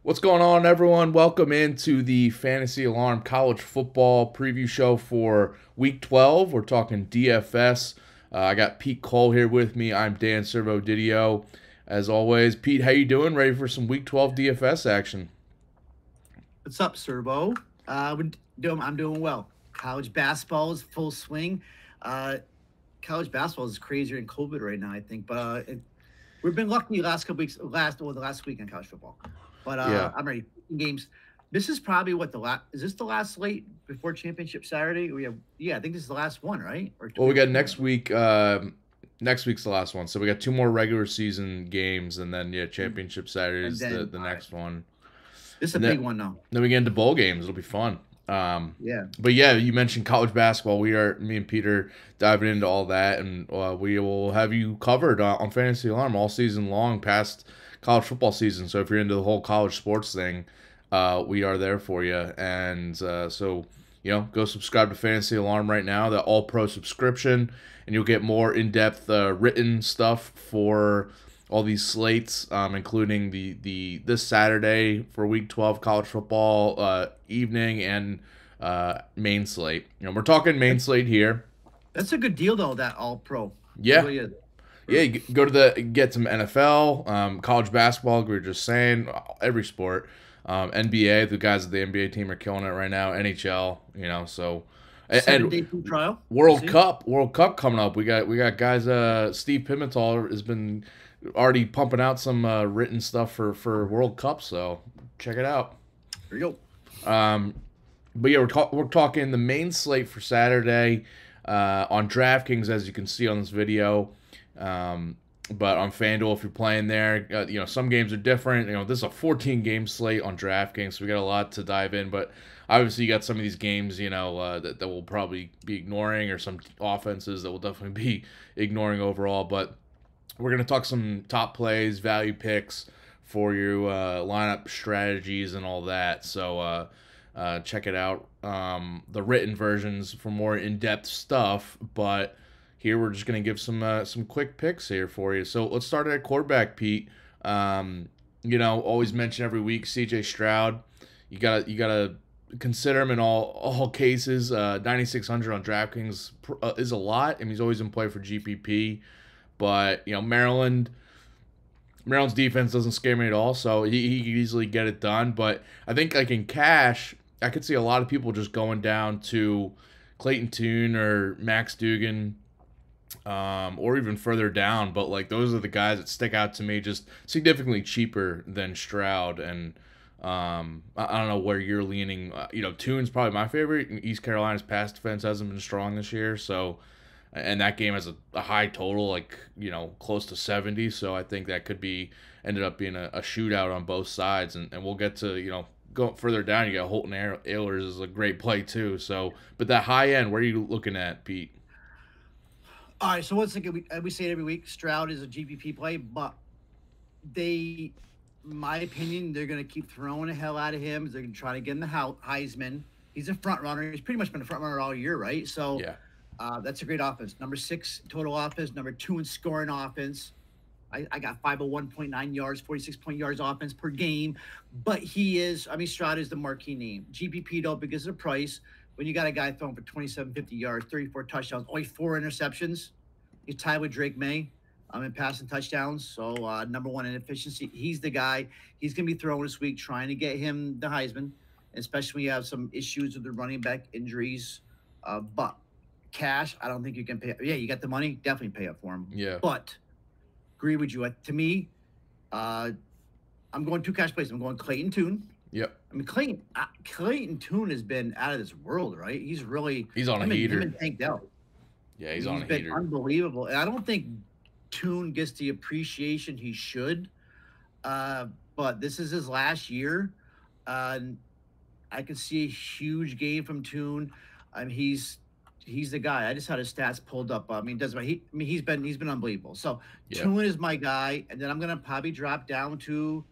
What's going on, everyone? Welcome into the Fantasy Alarm College Football Preview Show for Week 12. We're talking DFS. I got Pete Cole here with me. I'm Dan Servodidio. As always, Pete, how you doing? Ready for some Week 12 DFS action? What's up, Servo? I'm doing well. College basketball is full swing. Uh, College basketball is crazier than COVID right now, I think. But we've been lucky the last couple weeks, the last week in college football. But Yeah. I'm ready. Games. This is probably what the last. Is this the last slate before championship Saturday? I think this is the last one, right? Well, we got next week. Next week's the last one, so we got two more regular season games, and then championship Saturday is the next one. This is a big one, though. Then we get into bowl games. It'll be fun. Yeah. But yeah, you mentioned college basketball. Me and Peter diving into all that, and we will have you covered on Fantasy Alarm all season long past college football season. So if you're into the whole college sports thing, we are there for you. And so go subscribe to Fantasy Alarm right now, the all pro subscription, and you'll get more in-depth written stuff for all these slates, including the this Saturday for Week 12 college football evening and main slate. We're talking main slate here. That's a good deal, though. That all pro. Yeah. Really is. Yeah, you go to get some NFL, college basketball. Like we were just saying, every sport, NBA. The guys at the NBA team are killing it right now. NHL, so. Seven-day free trial. World Cup coming up. We got guys. Steve Pimentel has been already pumping out some written stuff for World Cup. So check it out. There you go. But yeah, we're talking the main slate for Saturday on DraftKings, as you can see on this video. But on FanDuel, if you're playing there, some games are different. This is a 14-game slate on DraftKings, so we got a lot to dive in. But obviously, you got some of these games, that we'll probably be ignoring, or some offenses that we'll definitely be ignoring overall. But we're gonna talk some top plays, value picks for your lineup strategies and all that. So check it out. The written versions for more in-depth stuff, but here we're just going to give some quick picks here for you. So let's start at quarterback, Pete. Always mention every week CJ Stroud. You gotta consider him in all cases. 9,600 on DraftKings is a lot. I mean, he's always in play for GPP, but Maryland's defense doesn't scare me at all, so he could easily get it done. But I think like in cash, I could see a lot of people just going down to Clayton Tune or Max Dugan. Or even further down, but like those are the guys that stick out to me, just significantly cheaper than Stroud. And I don't know where you're leaning. Tune's probably my favorite. East Carolina's pass defense hasn't been strong this year, so and that game has a high total, like close to 70. So I think that could be ended up being a shootout on both sides, and we'll get to go further down. You got Holton Ahlers is a great play too. So, but that high end, where are you looking at, Pete? All right, so once again, we say it every week, Stroud is a GPP play, but my opinion, they're going to keep throwing the hell out of him. They're going to try to get him the Heisman. He's a front runner. He's pretty much been a front runner all year, right? So yeah, that's a great offense. Number 6 total offense, number 2 in scoring offense. I got 501.9 yards, 46 yards offense per game, but Stroud is the marquee name. GPP though, because of the price. When you got a guy throwing for 2,750 yards, 34 touchdowns, only 4 interceptions, he's tied with Drake May in passing touchdowns. So number 1 in efficiency. He's the guy. He's going to be throwing this week, trying to get him the Heisman, especially when you have some issues with the running back injuries. But cash, I don't think you can pay. Yeah, you got the money, definitely pay up for him. Yeah. But agree with you. To me, I'm going 2 cash plays. I'm going Clayton Tune. Yep. I mean, Clayton Tune has been out of this world, right? He's on a heater. Him and Tank Dell. Yeah, he's on a been heater. Unbelievable. And I don't think Tune gets the appreciation he should. But this is his last year. I can see a huge game from Tune. He's the guy. I just had his stats pulled up. Doesn't matter. He's been unbelievable. So yeah. Tune is my guy, and then I'm gonna probably drop down to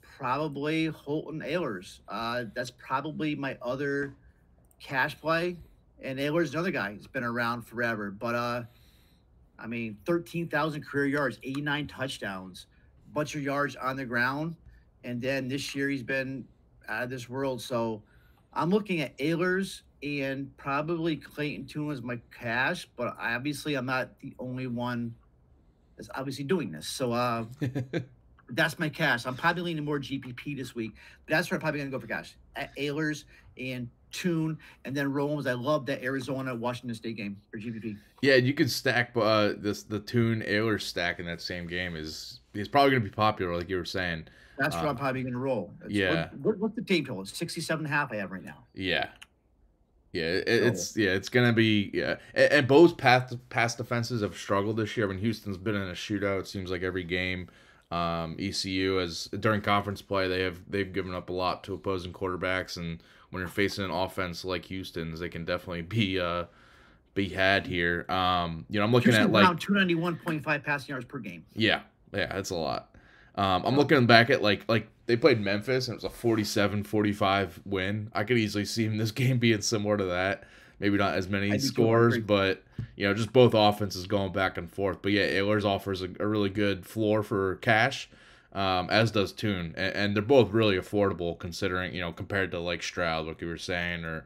probably Holton Ahlers. That's probably my other cash play. And Ahlers is another guy. He's been around forever. But, 13,000 career yards, 89 touchdowns, bunch of yards on the ground. and then this year he's been out of this world. So I'm looking at Ehlers and probably Clayton Tune as my cash, but obviously I'm not the only one that's obviously doing this. So that's my cash. I'm probably leaning more GPP this week, but that's where I'm probably going to go for cash. At Ehlers and Tune, and then Rollins. I love that Arizona Washington State game for GPP. Yeah, you could stack the Tune Ayler stack in that same game is probably going to be popular, like you were saying. That's where I'm probably going to roll. Yeah. What's the team total? 67.5 I have right now. Yeah. Yeah, it's gonna be and both past defenses have struggled this year. I mean, Houston's been in a shootout. It seems like every game. ECU has during conference play they've given up a lot to opposing quarterbacks, and when you're facing an offense like Houston's, they can definitely be had here. I'm looking at like around 291.5 passing yards per game. Yeah, that's a lot. I'm looking back at like they played Memphis and it was a 47-45 win. I could easily see this game being similar to that. Maybe not as many scores, but just both offenses going back and forth. But yeah, Ehlers offers a really good floor for cash, as does Tune, and they're both really affordable considering compared to like Stroud, like you were saying, or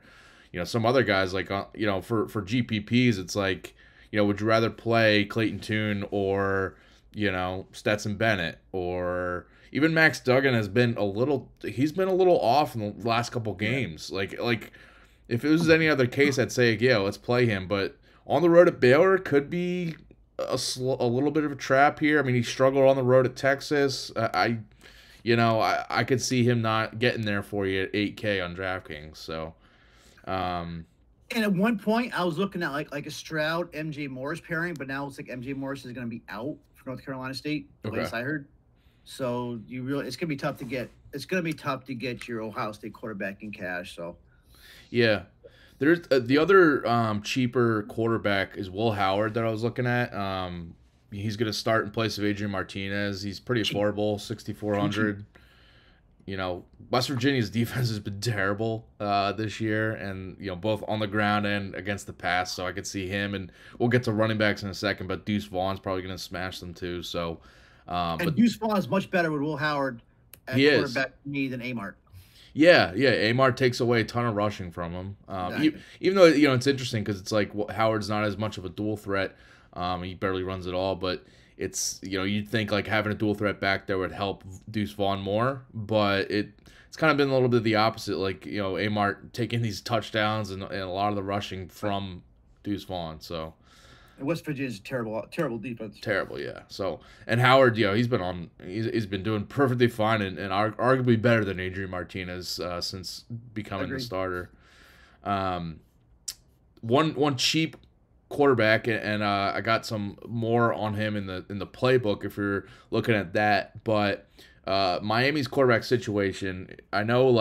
some other guys like for GPPs, it's like would you rather play Clayton Tune or Stetson Bennett, or even Max Duggan has been a little off in the last couple games. Like if it was any other case, I'd say let's play him. But on the road at Baylor could be a little bit of a trap here. I mean, he struggled on the road at Texas. I could see him not getting there for you at 8K on DraftKings. So, and at one point I was looking at like a Stroud MJ Morris pairing, but now it's like MJ Morris is going to be out for North Carolina State. The latest I heard. So it's going to be tough to get. It's going to be tough to get your Ohio State quarterback in cash. So. Yeah, there's the other cheaper quarterback is Will Howard that I was looking at. He's going to start in place of Adrian Martinez. He's pretty affordable, 6,400. West Virginia's defense has been terrible this year, and both on the ground and against the pass. So I could see him, and we'll get to running backs in a second. But Deuce Vaughn's probably going to smash them too. So, but Deuce Vaughn is much better with Will Howard at quarterback for me than Amart. Yeah, Amar takes away a ton of rushing from him. Even though it's interesting because it's like Howard's not as much of a dual threat. He barely runs at all, but it's you'd think like having a dual threat back there would help Deuce Vaughn more, but it's kind of been a little bit the opposite. Like Amar taking these touchdowns and a lot of the rushing from Deuce Vaughn. So. And West Virginia's terrible defense. Terrible, yeah. So, and Howard, he's been doing perfectly fine and arguably better than Adrian Martinez since becoming the starter. One cheap quarterback, and I got some more on him in the playbook if you're looking at that. But Miami's quarterback situation, I know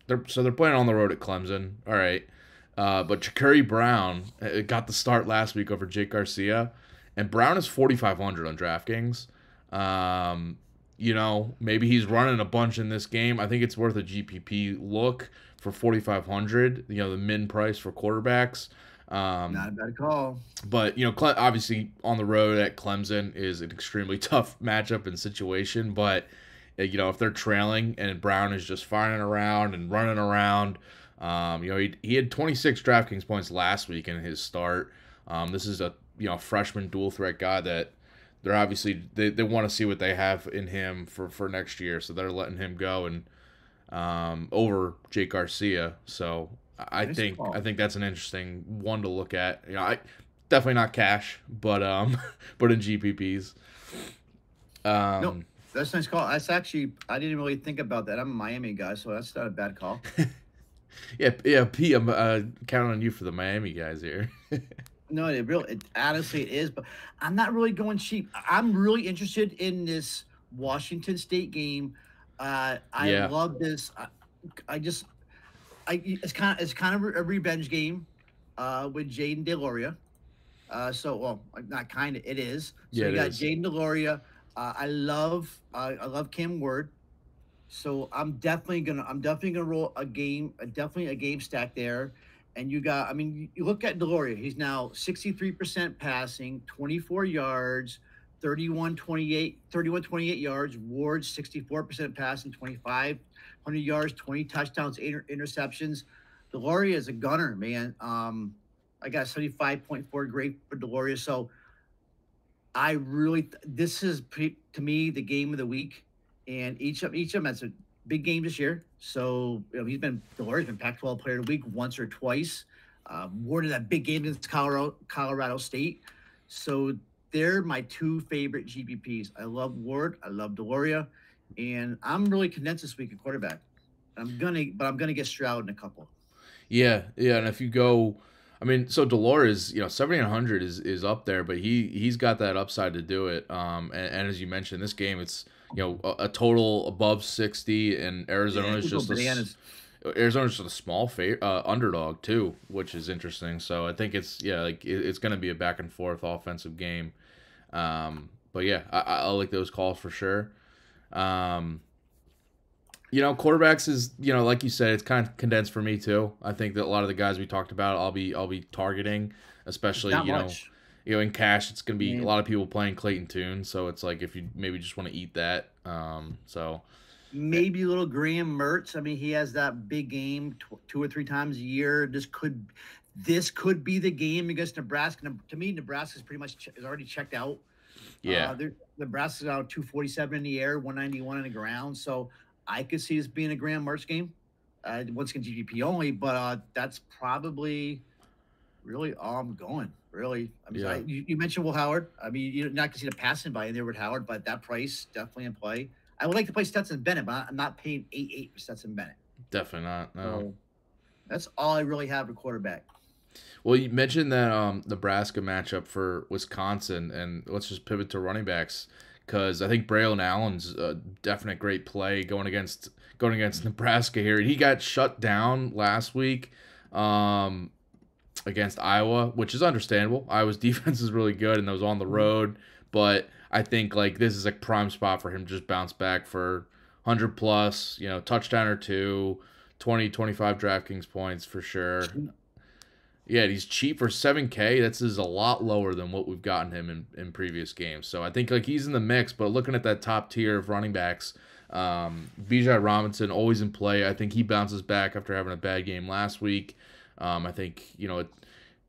they're playing on the road at Clemson. All right. But Ja'Carri Brown got the start last week over Jake Garcia, and Brown is 4,500 on DraftKings. Maybe he's running a bunch in this game. I think it's worth a GPP look for 4,500. The min price for quarterbacks. Not a bad call. But obviously on the road at Clemson is an extremely tough matchup and situation. But if they're trailing and Brown is just firing around and running around. He had 26 DraftKings points last week in his start. This is a freshman dual threat guy that they're obviously they want to see what they have in him for next year, so they're letting him go and over Jake Garcia. So I think that's an interesting one to look at. I definitely not cash, but but in GPPs. No, that's a nice call. That's actually I didn't really think about that. I'm a Miami guy, so that's not a bad call. Yeah, P. I'm counting on you for the Miami guys here. No, honestly it is, but I'm not really going cheap. I'm really interested in this Washington State game. I love this. It's kind of a revenge game with Jaden DeLauria. Not kind of, it is. So you got Jaden DeLauria. I love Cam Ward. So I'm definitely gonna roll a game stack there. And you look at DeLauria. He's now 63% passing, 24 yards, 3128 yards. Ward, 64% passing, 2,500 yards, 20 touchdowns, 8 interceptions. Deloria is a gunner, man. I got 75.4 grade for Deloria. So I really, this is to me the game of the week, and each of them has a big game this year. So Deloria's been Pac-12 Player of the Week once or twice. Ward in that big game against Colorado State. So they're my two favorite GPPs. I love Ward. I love Deloria, and I'm really condensed this week at quarterback. I'm gonna get Stroud in a couple. Yeah, and if you go, I mean, so Delora's 7,900 is up there, but he's got that upside to do it. And as you mentioned, this game it's a total above 60, and Arizona's just a small underdog too, which is interesting. So I think it's going to be a back and forth offensive game. But yeah, I like those calls for sure. Quarterbacks is like you said, it's kind of condensed for me too. I think that a lot of the guys we talked about, I'll be targeting, especially in cash. It's going to be a lot of people playing Clayton Tune, so it's like if you maybe just want to eat that. So maybe a little Graham Mertz. I mean, he has that big game 2 or 3 times a year. This could be the game against Nebraska. To me, Nebraska's pretty much is already checked out. Yeah, Nebraska's out 247 in the air, 191 on the ground. So I could see this being a Graham Mertz game. Once again, GPP only, but that's probably really all I'm going. Really, I mean, you mentioned Will Howard. I mean, you're not going to see the passing by in there with Howard, but that price definitely in play. I would like to play Stetson Bennett, but I'm not paying 8.8 for Stetson Bennett. Definitely not. No, so that's all I really have for quarterback. Well, you mentioned that Nebraska matchup for Wisconsin, and let's just pivot to running backs because I think Braylon Allen's a definite great play going against Nebraska here. He got shut down last week against Iowa, which is understandable. Iowa's defense is really good, and it was on the road, but I think this is a prime spot for him to just bounce back for 100 plus, touchdown or 2, 20, 25 DraftKings points for sure. Yeah, he's cheap for $7K. That's a lot lower than what we've gotten him in previous games. So I think he's in the mix, but looking at that top tier of running backs, Bijan Robinson always in play. I think he bounces back after having a bad game last week. I think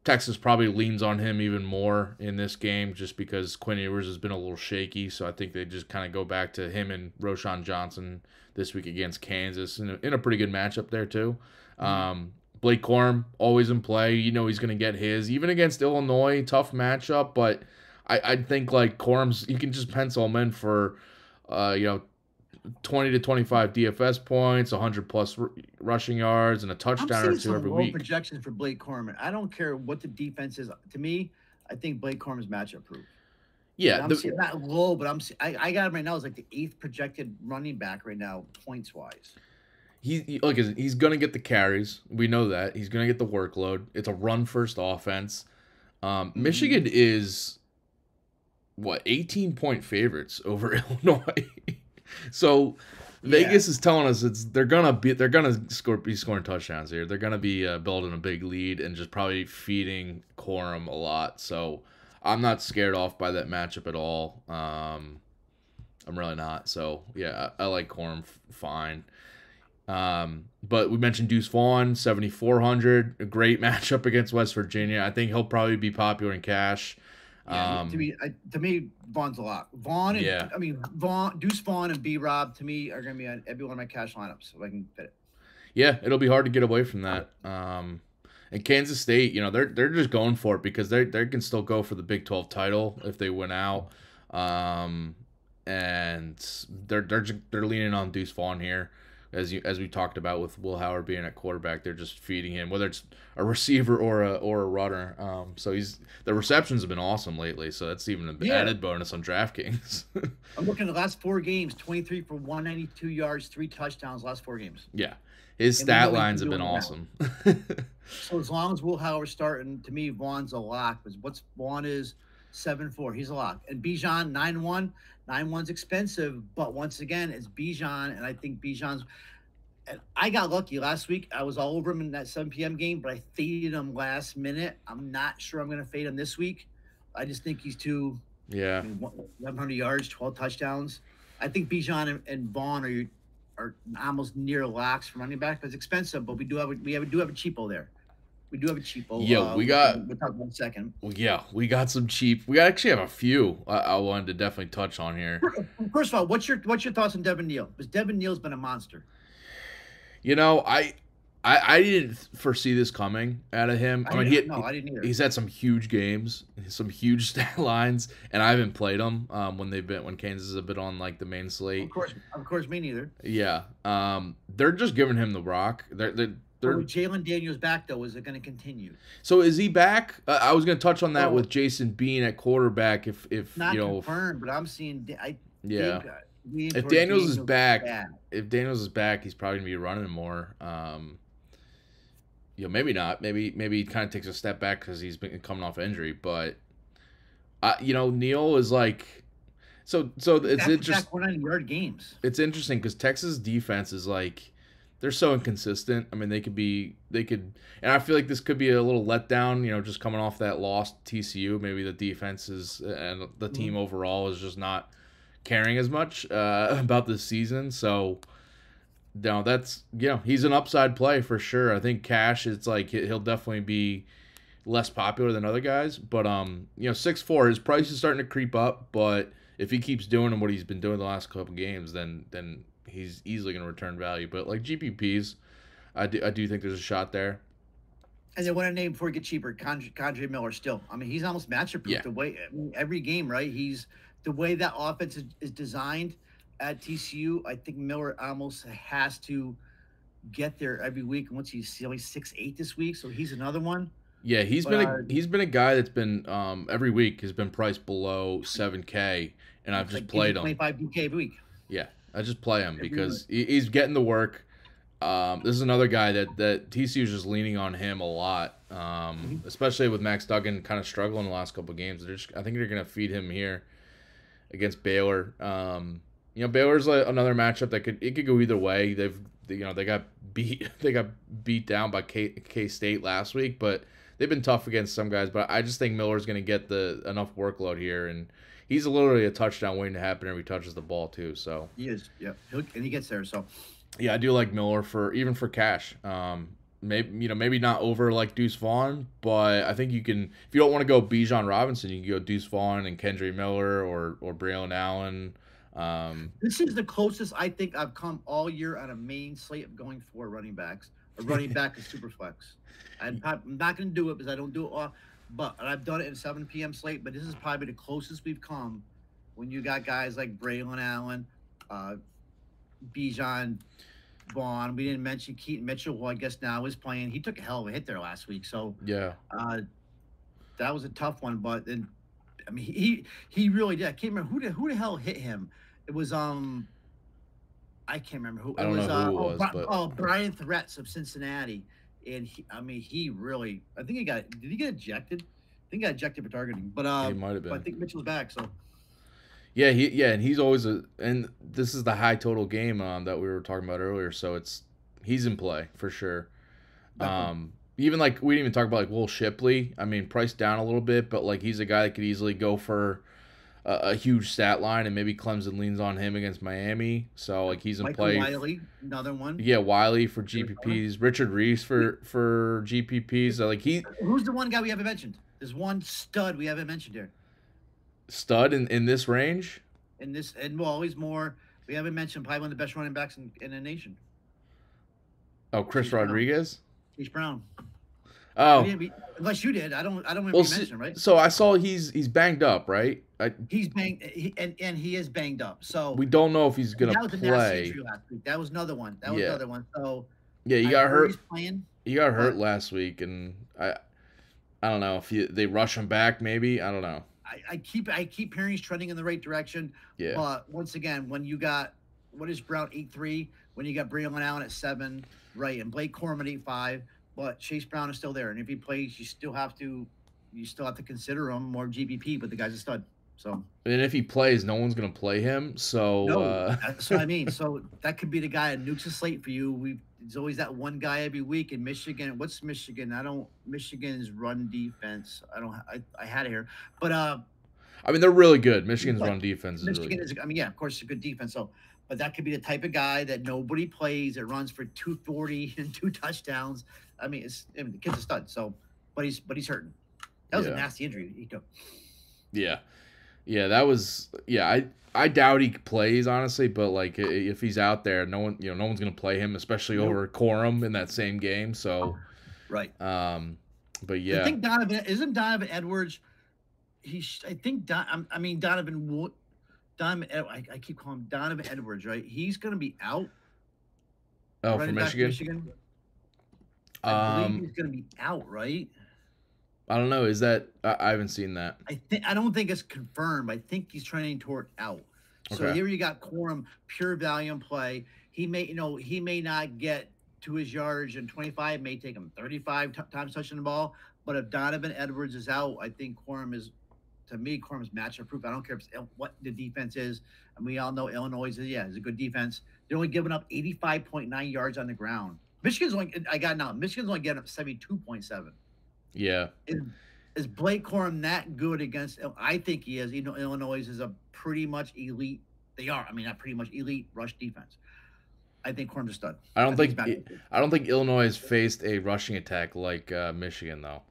Texas probably leans on him even more in this game just because Quinn Ewers has been a little shaky. So I think they just kind of go back to him and Roshan Johnson this week against Kansas in a pretty good matchup there too. Blake Corum always in play. He's going to get his. Even against Illinois, tough matchup, but I think Corum's, you can just pencil him in for 20 to 25 DFS points, 100 plus rushing yards, and a touchdown or 2 every week. Projections for Blake Corum. I don't care what the defense is. To me, I think Blake Corum's matchup proof. Yeah, I'm seeing not low, but I got him right now as the 8th projected running back right now, points wise. He's going to get the carries. We know that. He's going to get the workload. It's a run-first offense. Michigan is, 18-point favorites over Illinois. So Vegas is telling us they're gonna be scoring touchdowns here. They're gonna be building a big lead and just probably feeding Corum a lot. So I'm not scared off by that matchup at all. I'm really not. So yeah, I like Corum fine. But we mentioned Deuce Vaughn, 7,400, a great matchup against West Virginia. I think he'll probably be popular in cash. Yeah, to me, Vaughn's a lot. Deuce Vaughn and B-Rob to me are going to be on every one of my cash lineups if I can fit it. Yeah, it'll be hard to get away from that. And Kansas State, they're just going for it because they can still go for the Big 12 title if they win out. And they're leaning on Deuce Vaughn here. As we talked about with Will Howard being at quarterback, they're just feeding him, whether it's a receiver or a runner. So the receptions have been awesome lately. So that's even an added bonus on DraftKings. I'm looking at the last 4 games: 23 for 192 yards, 3 touchdowns. Last 4 games. Yeah, his stat lines have been awesome. So as long as Will Howard's starting, to me, Vaughn's a lock. Because Vaughn is 7-4, he's a lock, and Bijan 9-1. 9-1's expensive, but once again, it's Bijan, and I think Bijan's. And I got lucky last week. I was all over him in that 7 p.m. game, but I faded him last minute. I'm not sure I'm going to fade him this week. I just think he's too Yeah. I mean, 1,100 yards, 12 touchdowns. I think Bijan and Vaughn are almost near locks for running back. It's expensive, but we do have a cheapo there. We do have a cheapo. Yeah, we We'll got. talk about in a second. Well, yeah, we got some cheap. We actually have a few I wanted to definitely touch on here. First of all, what's your thoughts on Devin Neal? Because Devin Neal's been a monster. You know, I didn't foresee this coming out of him. I didn't either. He's had some huge games, some huge stat lines, and I haven't played them when Kansas has been on like the main slate. Of course, me neither. Yeah, they're just giving him the rock. With Jalen Daniels back though, is it going to continue? So is he back? I was going to touch on that with Jason Bean at quarterback. If not you know, confirmed, but I'm seeing. If Daniels is back, he's probably gonna be running more. Maybe not. Maybe he kind of takes a step back because he's been coming off injury. But Neal is like, so it's interesting. 100-yard games. It's interesting because Texas defense is like, they're so inconsistent. I mean, they could, and I feel like this could be a little letdown. Just coming off that loss to TCU, maybe the defense and the team overall is just not caring as much about this season. So, that's he's an upside play for sure. I think Cash, it's like he'll definitely be less popular than other guys. But 6'4", his price is starting to creep up. But if he keeps doing what he's been doing the last couple games, then he's easily going to return value. But like GPPs, I do think there's a shot there. And then what a name before we get cheaper, Condre Miller still. I mean, he's almost matchup proof. The way every game, right? The way that offense is designed at TCU. I think Miller almost has to get there every week. And once he's only 6'8" this week, so he's another one. Yeah, he's been a guy that's been every week has been priced below $7K, and I've just played him. 25 DK every week. Yeah, I just play him because he's getting the work. This is another guy that TCU is just leaning on him a lot, especially with Max Duggan kind of struggling the last couple of games. I think they're going to feed him here against Baylor. Baylor's like another matchup that could go either way. They got beat down by K-State last week, but they've been tough against some guys. But I just think Miller's going to get enough workload here, and he's literally a touchdown waiting to happen every he touches the ball too. So he is, yeah, and he gets there. So yeah, I do like Miller even for cash. Maybe not over like Deuce Vaughn, but I think you can, if you don't want to go Bijan Robinson, you can go Deuce Vaughn and Kendre Miller or Braylon Allen. This is the closest I think I've come all year on a main slate of going for running backs. A running back is super flex. I'm not going to do it because I don't do it all, but I've done it in 7 p.m. slate. But this is probably the closest we've come when you got guys like Braylon Allen, Bijan Vaughn. We didn't mention Keaton Mitchell, who I guess now is playing. He took a hell of a hit there last week. So yeah, that was a tough one. But then, I mean, he really did. I can't remember who the hell hit him. It was I can't remember who. I don't know who it was, but Brian Threats of Cincinnati, and he really. I think did he get ejected? I think he got ejected for targeting, but he might have been. I think Mitchell's back, so. Yeah, and he's always and this is the high total game that we were talking about earlier, so he's in play for sure. Even like we didn't even talk about like Will Shipley. I mean, priced down a little bit, but like he's a guy that could easily go for a huge stat line, and maybe Clemson leans on him against Miami. So like he's in Michael play. Wiley, another one. Yeah, Wiley for GPPs, Richard Reese for GPPs. So like who's the one guy we haven't mentioned? There's one stud we haven't mentioned here. Stud in this range? Always more. We haven't mentioned probably one of the best running backs in the nation. Oh, Chris Rodriguez? Chase Brown. Oh. Unless you did. I don't remember you mentioned, right? So I saw he's banged up, right? He's banged, and he is banged up. So we don't know if he's going to play. Last week. That was another one. Another one. So yeah, he got hurt. He's playing. He got hurt last week, and I don't know if they rush him back. Maybe I don't know. I keep hearing he's trending in the right direction. Yeah. But once again, when you got Brown 8-3, when you got Braylon Allen at 7, right, and Blake Corum at 8-5, but Chase Brown is still there, and if he plays, you still have to consider him more GPP. But the guy's a stud. So. And if he plays, no one's gonna play him. So. No, that's what I mean. So that could be the guy that nukes a slate for you. There's always that one guy every week in Michigan. What's Michigan? Michigan's run defense. I had it here, but I mean, they're really good. Michigan's run defense is really Michigan good. is, I mean, yeah, of course, it's a good defense. So, but that could be the type of guy that nobody plays that runs for 240 and 2 touchdowns. I mean, the kid's a stud. So, but he's hurting. That was a nasty injury he took. Yeah. Yeah, that was I doubt he plays honestly, but like if he's out there, no one's gonna play him, especially over Corum in that same game. So, right. But yeah, I think Donovan Edwards. I keep calling him Donovan Edwards, right? He's gonna be out. Oh, for Michigan. I believe he's gonna be out, right? I don't know. Is that I haven't seen that. I don't think it's confirmed. I think he's trending toward out. So here you got Corum, pure value in play. He may not get to his yardage in 25, may take him 35 times touching the ball. But if Donovan Edwards is out, I think Corum is matchup proof. I don't care what the defense is. And we all know Illinois is a good defense. They're only giving up 85.9 yards on the ground. Michigan's only getting up 72.7. Yeah. Is Blake Corum that good against? I think he is. Illinois is a pretty much elite. They are. I mean, not pretty much elite rush defense. I think Corum's a stud. I don't think Illinois has faced a rushing attack like Michigan though.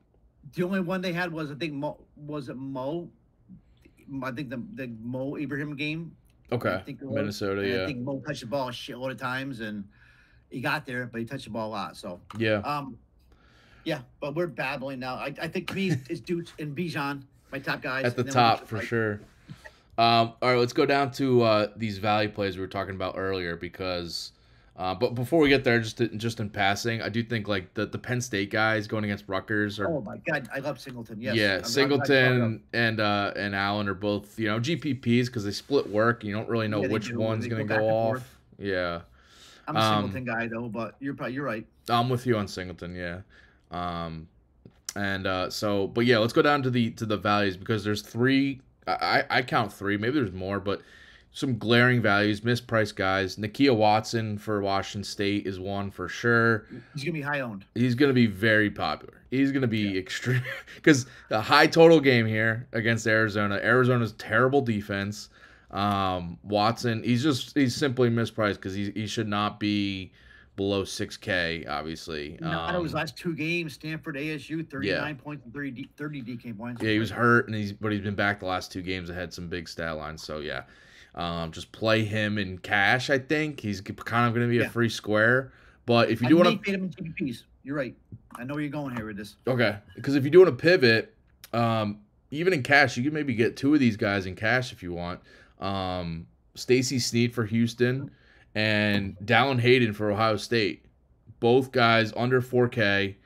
The only one they had was I think Mo. I think the Mo Ibrahim game. Okay. Minnesota. Yeah. I think Mo touched the ball a shitload of times and he got there, but he touched the ball a lot. So yeah. Yeah, but we're babbling now. I think to me it's Dutch and Bijan, my top guys. At the top for sure. All right, let's go down to these value plays we were talking about earlier because but before we get there, just in passing, I do think like the Penn State guys going against Rutgers are. Oh my God, I love Singleton. Yes. Yeah, Singleton and Allen are both GPPs because they split work. You don't really know which one's going to go off. Yeah. I'm a Singleton guy though, but you're right. I'm with you on Singleton. Yeah. But yeah, let's go down to the values because there's three. I count three. Maybe there's more, but some glaring values, mispriced guys. Nakia Watson for Washington State is one for sure. He's gonna be high owned. He's gonna be very popular. He's gonna be extreme because the high total game here against Arizona. Arizona's terrible defense. Watson, he's simply mispriced because he should not be below 6K, obviously. Out of his last two games, Stanford, ASU, 39 points and 30 DK points. Yeah, he was hurt, but he's been back the last two games and had some big stat lines. So, yeah, just play him in cash, I think. He's kind of going to be a free square. But if you do want to... him in GPPs. You're right. I know where you're going here with this. Okay, because if you do want to pivot, even in cash, you can maybe get two of these guys in cash if you want. Stacey Snead for Houston and Dallin Hayden for Ohio State. Both guys under 4K.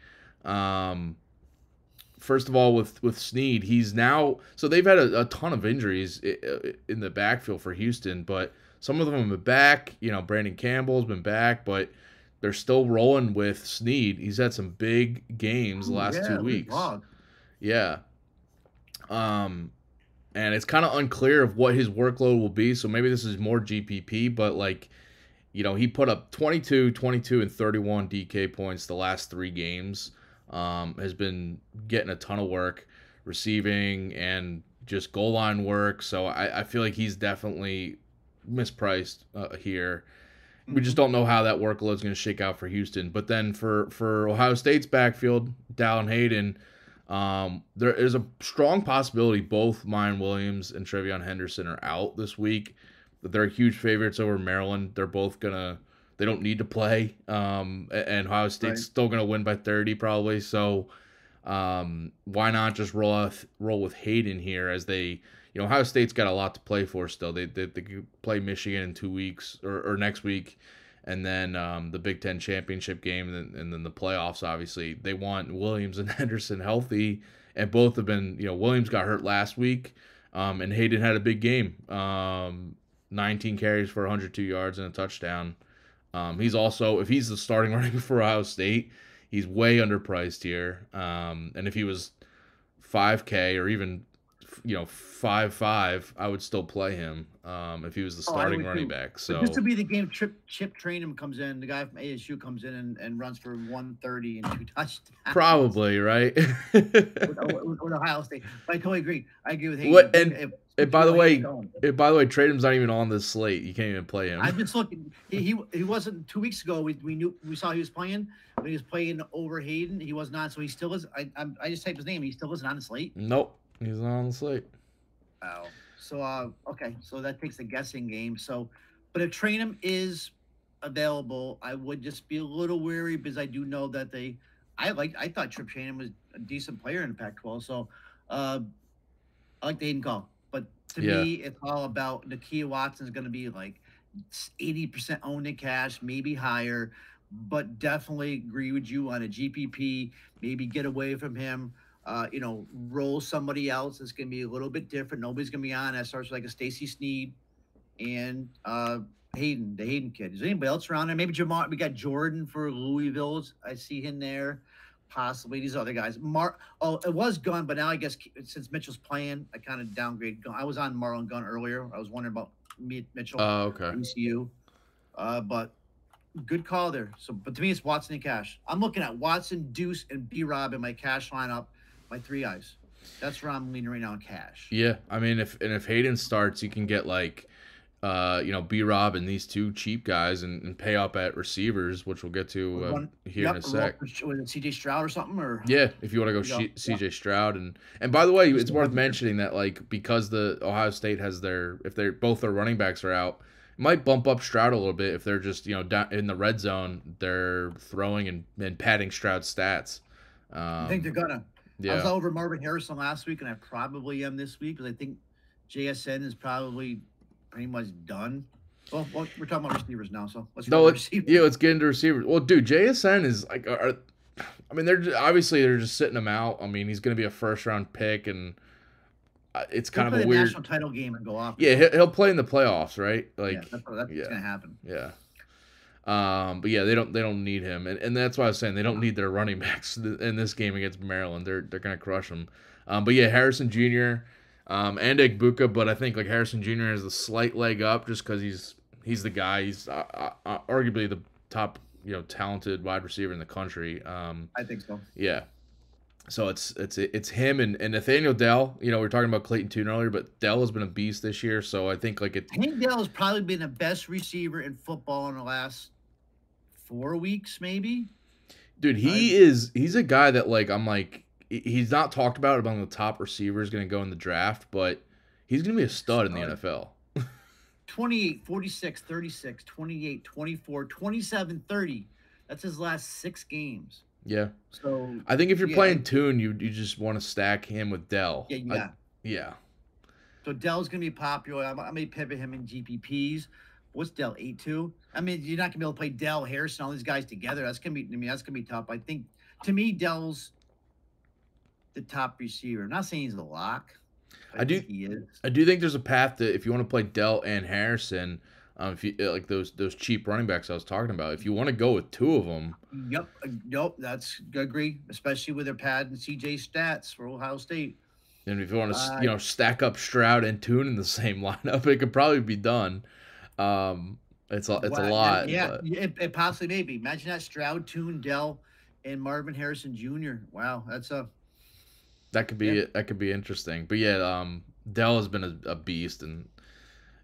First of all, with Snead, he's now... So they've had a ton of injuries in the backfield for Houston, but some of them have been back. Brandon Campbell's been back, but they're still rolling with Snead. He's had some big games the last 2 weeks. Yeah. And it's kind of unclear of what his workload will be, so maybe this is more GPP, but he put up 22, and 31 DK points the last 3 games. Has been getting a ton of work, receiving and just goal line work. So I feel like he's definitely mispriced here. We just don't know how that workload is going to shake out for Houston. But then for Ohio State's backfield, Dallin Hayden, there is a strong possibility both Mayan Williams and Trevion Henderson are out this week. They're huge favorites over Maryland. They're both they don't need to play. And Ohio State's still gonna win by 30 probably. So why not just roll with Hayden here as Ohio State's got a lot to play for still. They could play Michigan in 2 weeks or next week, and then the Big Ten championship game, and then the playoffs. Obviously, they want Williams and Henderson healthy, and both have been. Williams got hurt last week, and Hayden had a big game. 19 carries for 102 yards and a touchdown. He's also, if he's the starting running for Ohio State, he's way underpriced here. And if he was 5K or even 5'5", I would still play him if he was the starting running back. So but this would be the game Chip Trainum comes in, the guy from ASU comes in and runs for 130 and 2 touchdowns. Probably, right? with Ohio State. But I totally agree. I agree with Hayden. What and by the way, Traden's not even on this slate. You can't even play him. I'm just looking. He wasn't 2 weeks ago. We saw he was playing, but he was playing over Hayden. He was not, so he still is. I just typed his name. He still wasn't on the slate. Nope, he's not on the slate. Oh, so okay, so that takes the guessing game. So, but if Trainum is available, I would just be a little wary because I do know that I thought Trip Trainum was a decent player in the Pac-12. So, I like the Hayden call. But to me, it's all about Nakia Watson's going to be like 80% owned in cash, maybe higher, but definitely agree with you on a GPP. Maybe get away from him. Roll somebody else. It's going to be a little bit different. Nobody's going to be on. That starts like a Stacy Sneed and Hayden, the Hayden kid. Is there anybody else around there? Maybe Jamar. We got Jordan for Louisville. I see him there. Possibly these other guys. It was Gunn, but now I guess since Mitchell's playing, I kind of downgraded Gunn. I was on Marlon Gunn earlier. I was wondering about Mitchell. Oh, okay. ECU. But good call there. So, but to me, it's Watson and cash. I'm looking at Watson, Deuce, and B-Rob in my cash lineup. My 3 guys. That's where I'm leaning right now in cash. Yeah, I mean, if Hayden starts, you can get like, B-Rob and these 2 cheap guys and pay up at receivers, which we'll get to here in a sec. Was it CJ Stroud or something? Or yeah, if you want to go CJ Stroud and by the way, it's worth mentioning that like because the Ohio State has if they're both their running backs are out, it might bump up Stroud a little bit if they're just down in the red zone, they're throwing and padding Stroud's stats. I think they're gonna. Yeah. I was over Marvin Harrison last week, and I probably am this week because I think JSN is probably pretty much done. Well, we're talking about receivers now, so let's get into receivers. Well, dude, JSN is like, they're just sitting him out. I mean, he's going to be a first-round pick, and it's kind of a weird national title game and go off. Yeah, he'll play in the playoffs, right? Like, that's going to happen. Yeah. But yeah, they don't need him, and that's why I was saying they don't need their running backs in this game against Maryland. They're going to crush them. But yeah, Harrison Jr. And Egbuka, but I think like Harrison Jr. has the slight leg up just because he's the guy. He's arguably the top talented wide receiver in the country. I think so. Yeah. So it's him and Nathaniel Dell. We were talking about Clayton Tune earlier, but Dell has been a beast this year. So I think Dell has probably been the best receiver in football in the last 4 weeks, maybe. Dude, he's a guy that like I'm like he's not talked about among the top receivers going to go in the draft, but he's going to be a stud in the NFL. 28, 46, 36, 28, 24, 27, 30. That's his last 6 games. Yeah. So I think if you're playing Tune, you just want to stack him with Dell. Yeah. So Dell's gonna be popular. I may pivot him in GPPs. What's Dell 8-2? I mean, you're not gonna be able to play Dell, Harrison, all these guys together. That's gonna be tough. I think to me, Dell's the top receiver. I'm not saying he's a lock. I think he is. I do think there's a path that if you want to play Dell and Harrison. If you like those cheap running backs I was talking about, if you want to go with 2 of them, that's agree, especially with their pad and CJ stats for Ohio State. And if you want to, stack up Stroud and Tune in the same lineup, it could probably be done. It's a lot. Yeah, it possibly may be. Imagine that: Stroud, Tune, Dell, and Marvin Harrison Jr. Wow, that could be interesting. But yeah, Dell has been a beast and.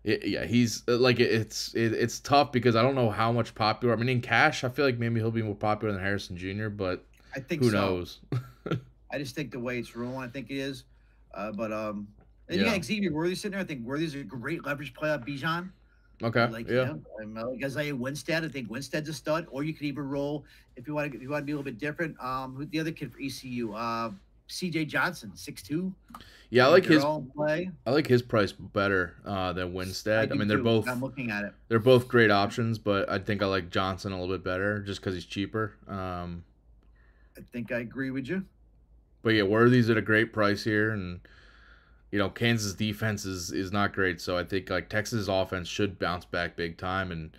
He's like it's tough because I don't know how much popular. I mean, in cash, I feel like maybe he'll be more popular than Harrison Jr., but I think who knows? I just think the way it's rolling, I think it is. You got Xavier Worthy sitting there. I think Worthy's a great leverage play on Bijan. Okay. Like Isaiah Winstead. I think Winstead's a stud. Or you could even roll if you want to be a little bit different. Who's the other kid for ECU? CJ Johnson, 6'2". Yeah, I like his price better than Winstead. I mean, they're both. I'm looking at it. They're both great options, but I think I like Johnson a little bit better just because he's cheaper. I think I agree with you. But yeah, Worthy's at a great price here, and Kansas defense is not great, so I think like Texas offense should bounce back big time. And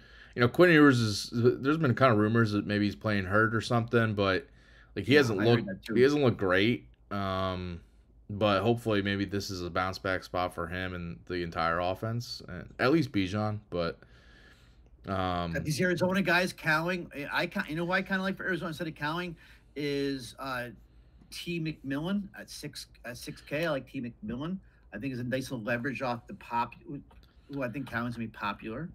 Quinn Ewers there's been kind of rumors that maybe he's playing hurt or something, but like he hasn't looked great. but hopefully maybe this is a bounce back spot for him and the entire offense, and at least Bijan. But Got these Arizona guys cowing. You know who I kind of like for Arizona instead of cowing is T McMillan at 6K. I like T McMillan. I think it's a nice little leverage off the pop. Who I think cowing's gonna be popular.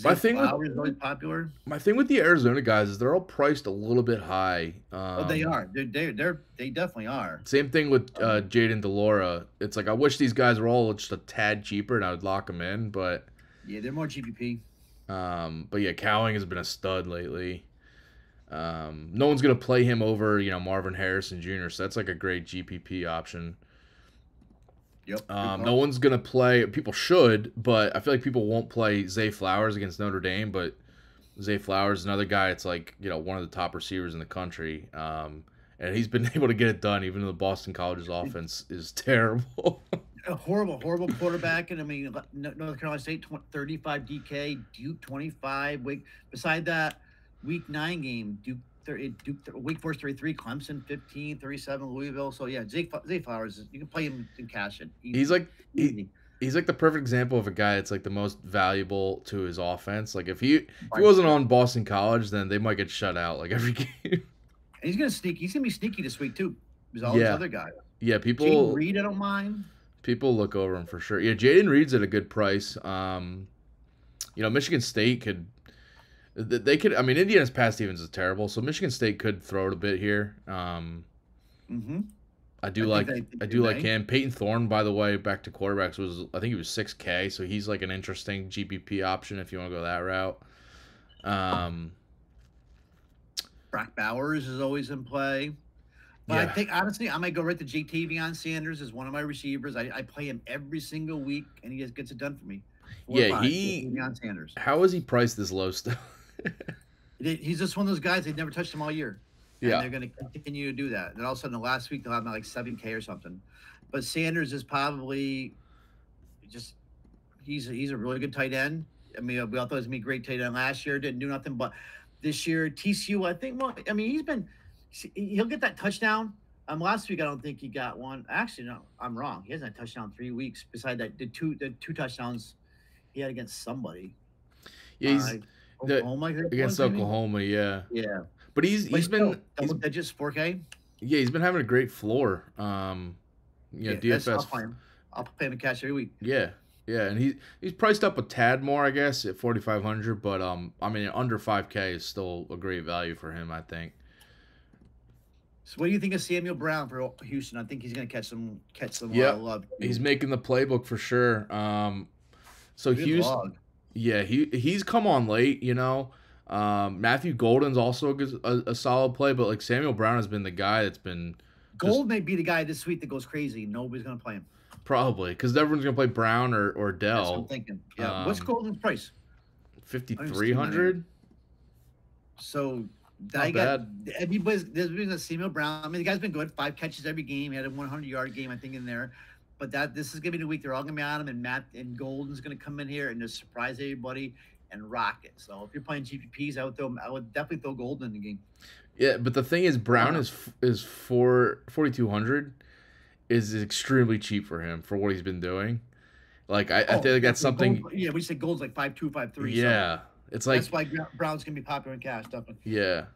my thing with Flowers is always popular. my thing with the Arizona guys is they're all priced a little bit high. Oh, they are. They definitely are. Same thing with Jaden Delora. It's like I wish these guys were all just a tad cheaper and I would lock them in, but Yeah, they're more GPP. but yeah, Cowing has been a stud lately. No one's gonna play him over, Marvin Harrison Jr. So that's like a great GPP option. Yep. No one's gonna play. People should, but I feel like people won't play Zay Flowers against Notre Dame. But Zay Flowers is another guy. It's like one of the top receivers in the country, and he's been able to get it done, even though the Boston College's offense is terrible. A horrible quarterback, and I mean North Carolina State 35 DK, Duke 25. Beside that, Week 9 game, Duke Wake Forest 33, Clemson 15, 37, Louisville. So yeah, Zay Flowers, you can play him in cash it. He's like he's like the perfect example of a guy that's like the most valuable to his offense. Like if he wasn't on Boston College, then they might get shut out like every game. And he's gonna sneak. He's gonna be sneaky this week too. There's all these other guys. Yeah, people. Jaden Reed, I don't mind. People look over him for sure. Yeah, Jaden Reed's at a good price. Michigan State could. They could. I mean, Indiana's pass defense is terrible, so Michigan State could throw it a bit here. I do like him. Peyton Thorne, by the way, back to quarterbacks I think he was 6K, so he's like an interesting GPP option if you want to go that route. Brock Bowers is always in play. But I think, honestly, I might go right to Ja'Tavion Sanders as one of my receivers. I play him every single week, and he just gets it done for me. Ja'Tavion Sanders. How is he priced this low still? He's just one of those guys. They've never touched him all year. And Yeah. they're going to continue to do that. And then all of a sudden, the last week, they'll have him at like 7K or something. But Sanders is probably just he's a really good tight end. I mean, we all thought he was going to be a great tight end last year. Didn't do nothing. But this year, TCU, I think, he'll get that touchdown. Last week, I don't think he got one. Actually, no, I'm wrong. He hasn't had a touchdown 3 weeks. Beside that, the two touchdowns he had against somebody. Yeah, he's Oklahoma against Oklahoma. Yeah. Yeah. But he's been double digits 4K. Yeah, he's been having a great floor. DFS. I'll pay him in cash every week. Yeah, and he's priced up a tad more, I guess, at 4,500. But I mean, under 5K is still a great value for him, I think. So, what do you think of Samuel Brown for Houston? I think he's going to catch some love. He's making the playbook for sure. So Good Houston, log. yeah, he's come on late, Matthew Golden's also a solid play, but like Samuel Brown has been the guy that's been. Gold may be the guy this week that goes crazy. Nobody's going to play him. Probably because everyone's gonna play Brown or Dell. That's what I'm thinking. Yeah. What's Golden's price? 5,300. So everybody's there's been a Samuel Brown. I mean, the guy's been good. 5 catches every game. He had a 100-yard game, I think, in there. But this is gonna be the week they're all gonna be on him, and Matt and Golden's gonna come in here and just surprise everybody and rock it. So if you're playing GPPs, I would definitely throw Golden in the game. Yeah, but the thing is, Brown is 4,200 is extremely cheap for him for what he's been doing. Like I feel like that's something. Gold, we said Gold's like 5.2, 5.3. Yeah, so it's like that's why Brown's gonna be popular in cash, definitely. Yeah.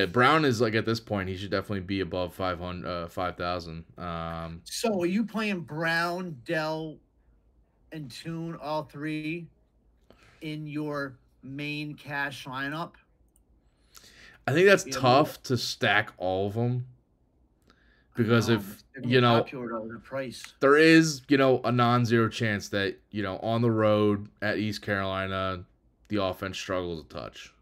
Brown is like at this point he should definitely be above 5,000. So are you playing Brown, Dell, and Tune all three in your main cash lineup? I think that's tough to stack all of them because if the price. There is a non-zero chance that on the road at East Carolina the offense struggles a touch.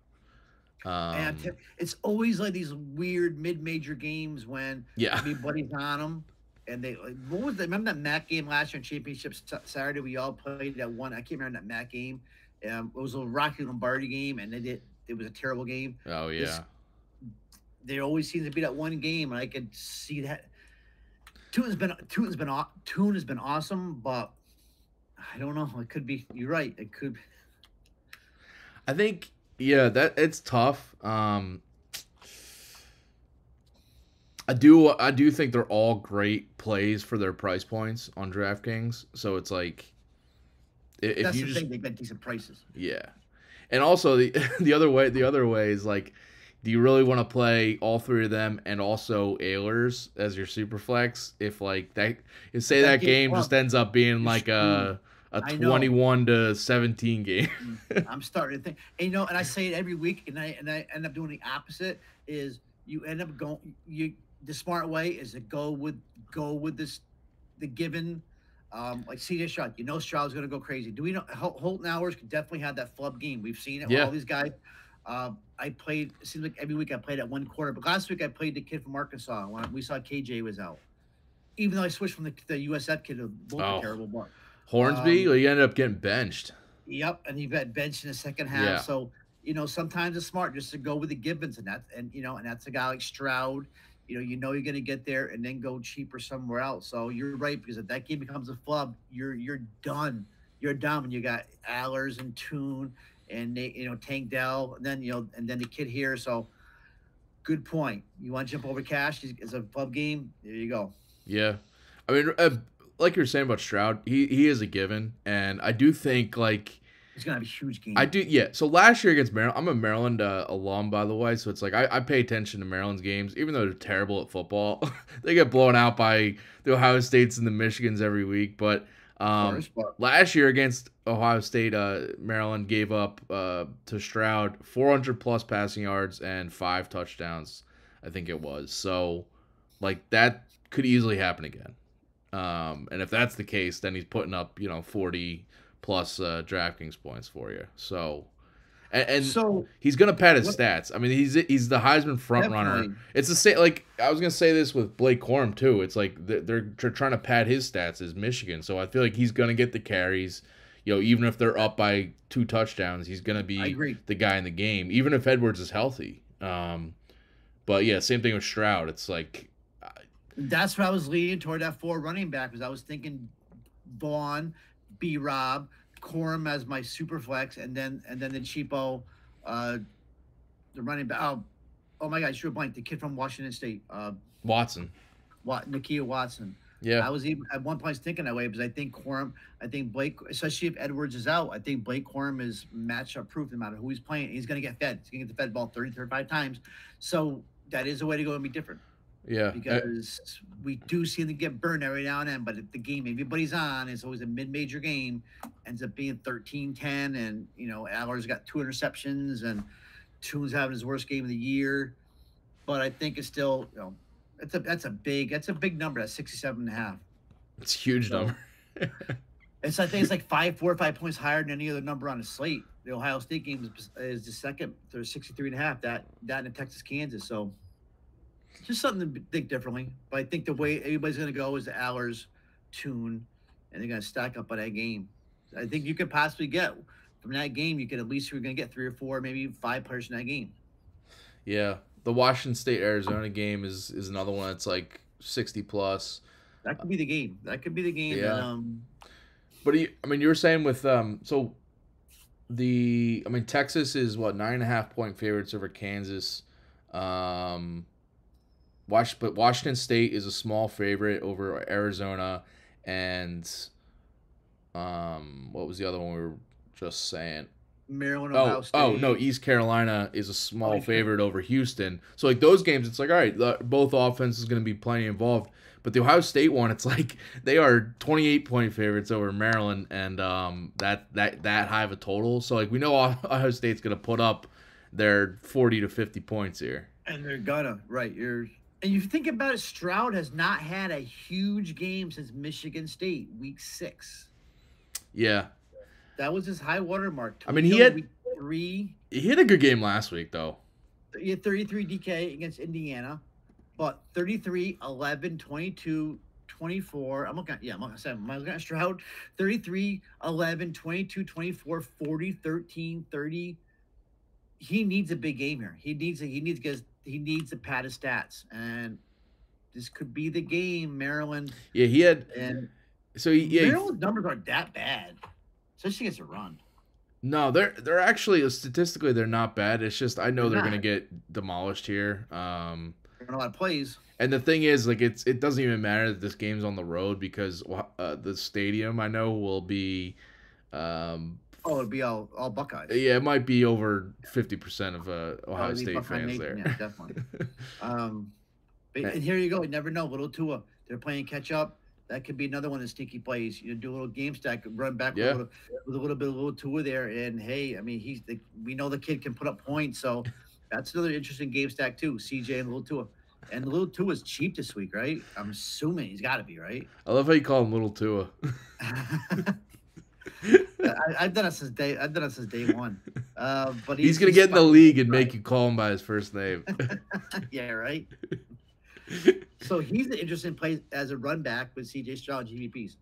And it's always like these weird mid-major games when everybody's on them. And remember that MAC game last year in Championship Saturday? We all played that one. I can't remember that MAC game. It was a Rocky Lombardi game, and it was a terrible game. Oh yeah. There always seems to be that one game, and I could see that. Tune has been awesome, but I don't know. It could be. You're right. It could. I think that it's tough. I I do think they're all great plays for their price points on DraftKings. So it's like if That's you the just thing; they got decent prices. yeah. And also the other way is like, do you really want to play all three of them and also Ehlers as your super flex? If like that, if say That that game, game just well, ends up being you're like screwed. a I know. 21-17 game. I'm starting to think, and, and I say it every week, and I end up doing the opposite. Is you end up going the smart way is to go with this the given, like CJ Stroud. Stroud's going to go crazy. Do we know Holton Hours could definitely have that flub game? We've seen it with Yeah, all these guys. I played. It seems like every week I played at one quarter, but last week I played the kid from Arkansas when we saw KJ was out. Even though I switched from the USF kid, both are oh, terrible. But Hornsby, um, well, you ended up getting benched. yep, and you got benched in the second half. Yeah, So sometimes it's smart just to go with the givens, and that's a guy like Stroud. You're going to get there and then go cheaper somewhere else. So you're right, because if that game becomes a flub, you're done. You're done when you got Allers and Toon and Tank Dell, and then the kid here. So good point. You want to jump over cash as a flub game? There you go. yeah. I mean, like you're saying about Stroud, he is a given, and I do think like. It's gonna have a huge game. I do, yeah. So last year against Maryland, I'm a Maryland alum, by the way. So it's like I pay attention to Maryland's games, even though they're terrible at football. They get blown out by the Ohio States and the Michigans every week. But Of course, but last year against Ohio State, Maryland gave up to Stroud 400 plus passing yards and 5 touchdowns, I think it was. So like that could easily happen again. And if that's the case, then he's putting up 40 plus DraftKings points for you. So, and so he's gonna pad his what? stats. I mean, he's the Heisman front runner. Definitely. It's the same. Like I was gonna say this with Blake Corum too. It's like they're trying to pad his stats as Michigan. So I feel like he's gonna get the carries. Even if they're up by 2 touchdowns, he's gonna I be agree. the guy in the game. Even if Edwards is healthy. But yeah, same thing with Stroud. It's like, That's what I was leaning toward, that 4 running back, because I was thinking Vaughn, B. Rob, Corum as my super flex, and then the cheapo, the running back. Oh my God, I drew a blank. The kid from Washington State, Watson. Nakia Watson. Yeah, I was even at one point thinking that way, because I think Blake, especially if Edwards is out, I think Blake Corum is matchup proof no matter who he's playing. He's going to get fed. He's going to get the fed ball 30, 35 times. So that is a way to go and be different, yeah. because we do see them get burned every now and then. But if the game everybody's on, it's always a mid-major game, ends up being 13-10, and Aller's got 2 interceptions, and Toon's having his worst game of the year. But I think it's still, that's a big number. That's 67.5. It's a huge So number. I think it's like 5 points higher than any other number on the slate. The Ohio State game is the second. There's 63.5. That and the Texas Kansas. So just something to think differently. But I think the way everybody's going to go is the Allers, Tune, and they're going to stack up on that game. I think you could possibly get from that game. You could at least, you're going to get 3 or 4, maybe 5 players in that game. Yeah, the Washington State Arizona game is another one that's like 60 plus. That could be the game. That could be the game. Yeah, but you were saying with Texas is what, 9.5-point favorites over Kansas. But Washington State is a small favorite over Arizona, and what was the other one we were just saying? Maryland, Ohio State. Oh no, East Carolina is a small Okay. favorite over Houston. So like those games, it's like, all right, both offenses going to be plenty involved. But the Ohio State one, it's like they are 28-point favorites over Maryland, and that high of a total. So like we know Ohio State's going to put up their 40 to 50 points here. And they're gonna, right. And you think about it, Stroud has not had a huge game since Michigan State, week 6. Yeah, That was his high water mark. I mean he had week 3. he had a good game last week though. He had 33 DK against Indiana, but 33, 11, 22, 24. I'm looking at Stroud. 33, 11, 22, 24, 40, 13, 30. He needs a big game here. He needs to pad his stats, and this could be the game. Maryland. Yeah, he had. And So Maryland's numbers aren't that bad, especially against a run. no, they're actually statistically they're not bad. It's just I know they're They're gonna not. get demolished here. There are a lot of plays. And the thing is, like, it doesn't even matter that this game's on the road because the stadium I know will be, It'd be all Buckeyes. yeah, it might be over 50% of Ohio It'd be State Buckeye fans Nation, there. yeah, definitely. And here you go. You never know. Little Tua, they're playing catch up. That could be another one of the sneaky plays. You do a little game stack, run back Yeah. with a little bit of Little Tua there. And hey, I mean, we know the kid can put up points, so that's another interesting game stack too. CJ and Little Tua. And Little Tua is cheap this week, right? I'm assuming he's got to be, right? I love how you call him Little Tua. I've done it since day one. But he's gonna get in the league and make you call him by his first name. Yeah, right. So he's an interesting play as a run back with CJ Stroud and GVPs.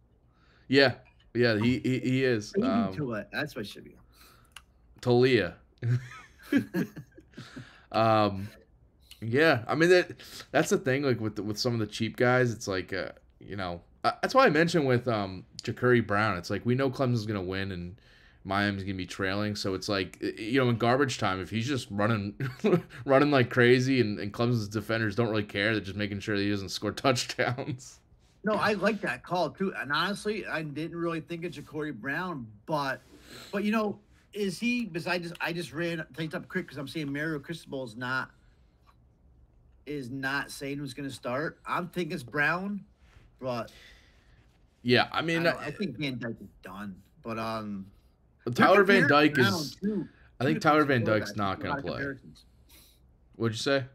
Yeah, he is. Tua, that's what it should be. Talia. Yeah, I mean that's the thing. Like with some of the cheap guys, it's like that's why I mentioned with Ja'Cory Brown. It's like we know Clemson's gonna win and Miami's gonna be trailing, so it's like in garbage time, if he's just running like crazy and Clemson's defenders don't really care, they're just making sure that he doesn't score touchdowns. No, I like that call too. And honestly, I didn't really think of Ja'Cory Brown, but is he? Because I just typed up quick because I'm seeing Mario Cristobal is not saying who's going to start. I'm thinking it's Brown, but yeah, I mean, I think Van Dyke is done. But Tyler Van Dyke is. I think Tyler Van Dyke's not going to play. What'd you say?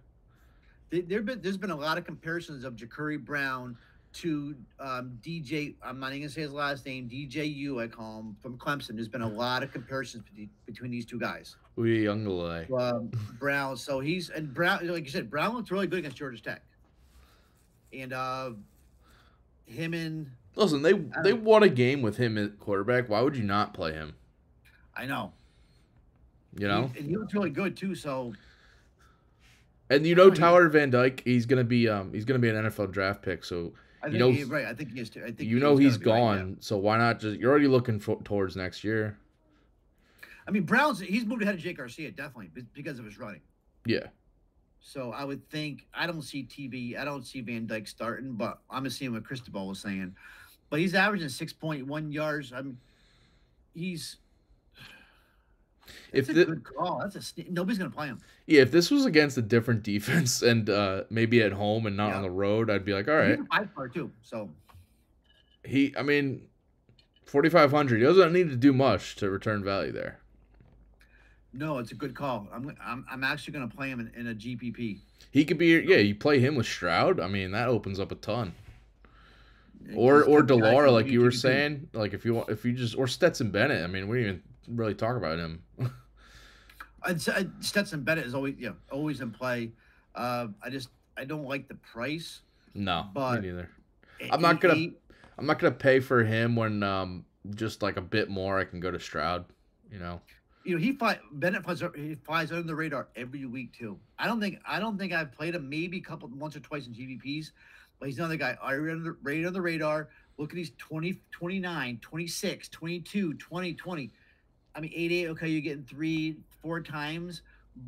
There's been a lot of comparisons of Ja'Cory Brown to DJ. I'm not even gonna say his last name. DJU, I call him, from Clemson. There's been a lot of comparisons between these two guys. Brown. So Brown, like you said, Brown looked really good against Georgia Tech. And him and listen, they won a game with him at quarterback. Why would you not play him? I know. You know, and he looked really good too. So. And Tyler Van Dyke, he's gonna be an NFL draft pick. So right. I think he is too. I think he's gone. Right, so why not just? You're already looking towards next year. I mean, he's moved ahead of Jake Garcia definitely because of his running. Yeah. So I would think I don't see Van Dyke starting, but I'm just seeing what Cristobal was saying. But he's averaging 6.1 yards. I mean, It's a good call. Nobody's gonna play him. Yeah, if this was against a different defense and maybe at home and not on the road, I'd be like, all right. He's a 5-star too. So 4,500. He doesn't need to do much to return value there. No, it's a good call. I'm actually gonna play him in a GPP. He could be. Yeah, you play him with Stroud. I mean, that opens up a ton. Or DeLaura, like you were saying, like if you just or Stetson Bennett. I mean, we didn't even really talk about him. Stetson Bennett is always in play. I don't like the price. No, but me neither. I'm not gonna pay for him when just like a bit more I can go to Stroud. Bennett flies under the radar every week too. I don't think I've played him maybe once or twice in GVPs, but he's another guy right on the radar. Look at these 20, 29, 26, 22, 20, 20. I mean, 8-8, okay, you're getting 3-4 times,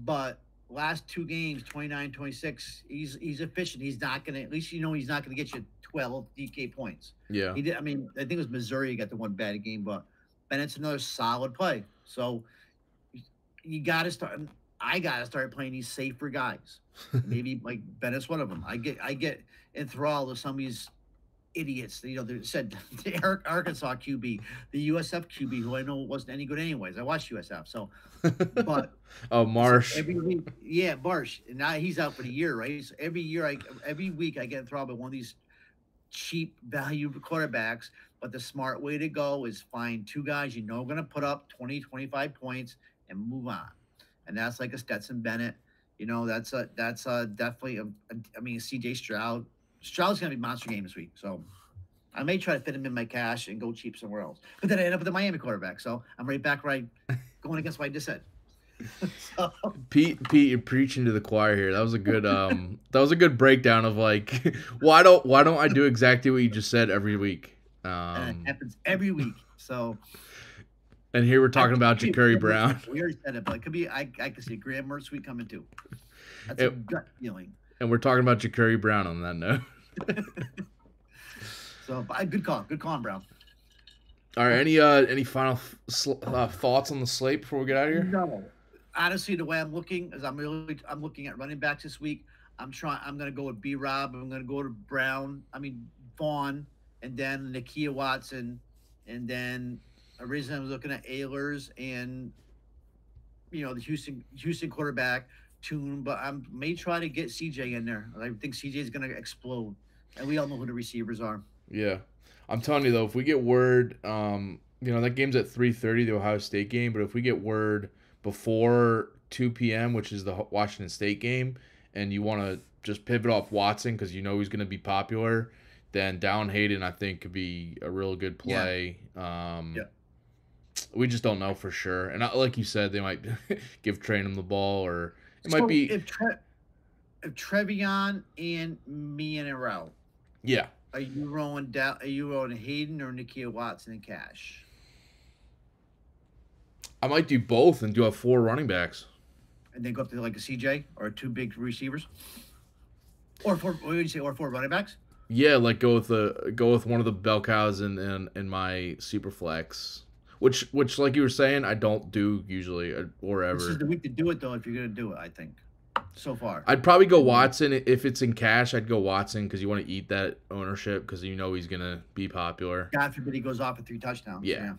but last two games, 29, 26, he's efficient. He's not going to, at least he's not going to get you 12 DK points. Yeah. He did. I mean, I think it was Missouri he got the one bad game, but Bennett's another solid play. So you got to start, I got to start playing these safer guys. Maybe like Bennett's one of them. I get enthralled with some of these idiots. They said the Arkansas QB, the USF QB, who I know wasn't any good anyways. I watched USF, so but Marsh. So every week, Marsh, and now he's out for the year, right? So every week I get enthralled by one of these cheap value quarterbacks. But the smart way to go is find two guys are going to put up 20, 25 points and move on, and that's like a Stetson Bennett. That's definitely CJ Stroud. Stroud's going to be monster game this week, so I may try to fit him in my cash and go cheap somewhere else. But then I end up with the Miami quarterback, so I'm right back going against what I just said. So. Pete, you're preaching to the choir here. That was a good breakdown of like why don't I do exactly what you just said every week? And it happens every week. So. And here we're talking about Ja'Cory Brown. We already said it, but it could be I could see Graham Mertz week coming too. That's a gut feeling. And we're talking about Ja'Cory Brown on that note. So, good call, Brown. All right, any final thoughts on the slate before we get out of here? No, honestly, the way I'm looking is I'm looking at running backs this week. I'm gonna go with B-Rob. I'm gonna go to Vaughn, and then Nakia Watson, and then originally I was looking at Ehlers and the Houston quarterback Tune, but I may try to get CJ in there. I think CJ is gonna explode, and we all know who the receivers are. Yeah, I'm telling you though, if we get word, that game's at 3:30, the Ohio State game, but if we get word before 2 p.m., which is the Washington State game, and you want to just pivot off Watson because you know he's going to be popular, then down Hayden I think could be a real good play. Yeah. We just don't know for sure. And like you said, they might give Trainum the ball, or it might be... If Trevion and Meehan are out, yeah. Are you rolling Hayden or Nakia Watson in cash? I might do both and do have 4 running backs. And then go up to like a CJ or 2 big receivers, or 4. What would you say? Or 4 running backs? Yeah, like go with one of the bell cows in my super flex, which like you were saying, I don't do usually or ever. This is the week to do it though. If you're gonna do it, I think so far. I'd probably go Watson if it's in cash. I'd go Watson because you want to eat that ownership because you know he's gonna be popular. God forbid he goes off with 3 touchdowns. Yeah.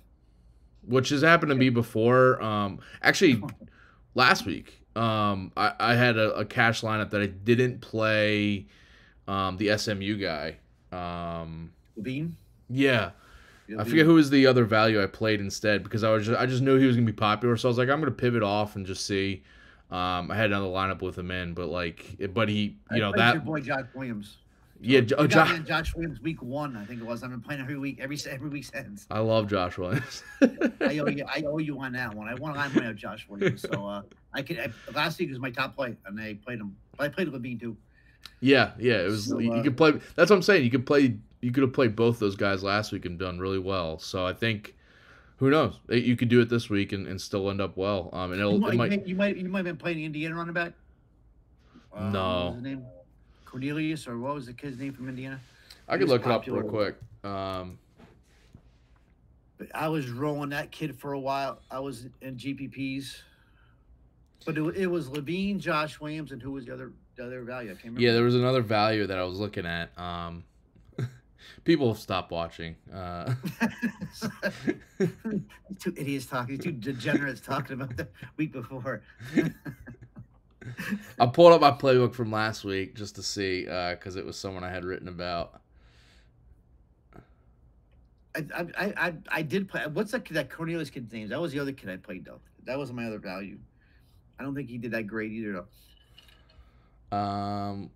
Which has happened to me before. Actually, last week. I had a cash lineup that I didn't play the SMU guy. Levine? Yeah. I forget who was the other value I played instead because I just knew he was gonna be popular, so I was like, I'm gonna pivot off and just see. I had another lineup with him in, but he, that your boy Josh Williams. Yeah, Josh Williams week 1, I think it was. I've been playing every week since. I love Josh Williams. I owe you on that one. I won line money of Josh Williams, so last week was my top play, and I played him. But I played Levine too. Yeah, it was. So, you could play. That's what I'm saying. You could have played both those guys last week and done really well. So I think, who knows? You could do it this week and still end up well. And you might have been playing the Indiana running back. No. What was his name? Cornelius, or what was the kid's name from Indiana? I could look it up real quick. But I was rolling that kid for a while. I was in GPPs, but it was Levine, Josh Williams, and who was the other value? I can't remember. Yeah, there was another value that I was looking at. People have stopped watching. 2 idiots talking, 2 degenerates talking about the week before. I pulled up my playbook from last week just to see because it was someone I had written about. I did play. What's that Cornelius kid's name? That was the other kid I played though. That was my other value. I don't think he did that great either though. All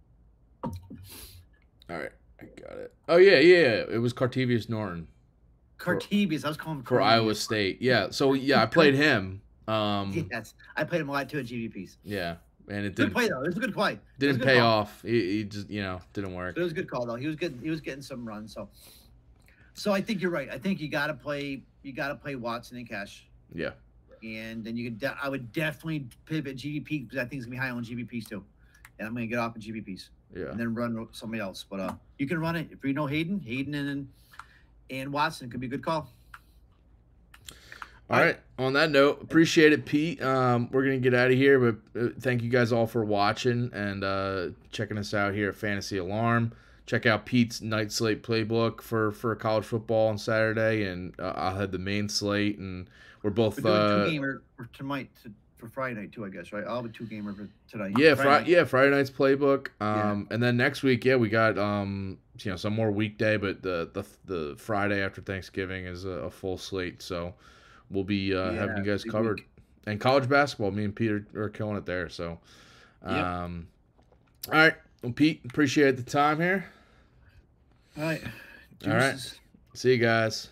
right, I got it. Oh yeah. It was Cartevious Norton. Cartevious, I was calling him for Iowa State. Yeah, so yeah, I played him. Yes, I played him a lot too at GVPs. Yeah. And it didn't play though. It was a good play. Didn't pay off. He just didn't work. But it was a good call though. He was getting some runs. So I think you're right. I think you gotta play Watson and cash. Yeah. And then I would definitely pivot GVP because I think it's gonna be high on GVPs too. And I'm gonna get off of GVPs. Yeah. And then run somebody else. But you can run it if you know Hayden and Watson could be a good call. All right. On that note, appreciate it, Pete. We're going to get out of here, but thank you guys all for watching and checking us out here at Fantasy Alarm. Check out Pete's night slate playbook for college football on Saturday, and I'll have the main slate, and we're both... We're doing 2-gamer tonight for Friday night, too, I guess, right? I'll have a 2-gamer for tonight. Yeah, Friday night's playbook. And then next week, we got some more weekday, but the Friday after Thanksgiving is a full slate, so... We'll be having you guys covered. And college basketball, me and Pete are killing it there. So, all right. Well, Pete, appreciate the time here. All right. Juices. All right. See you guys.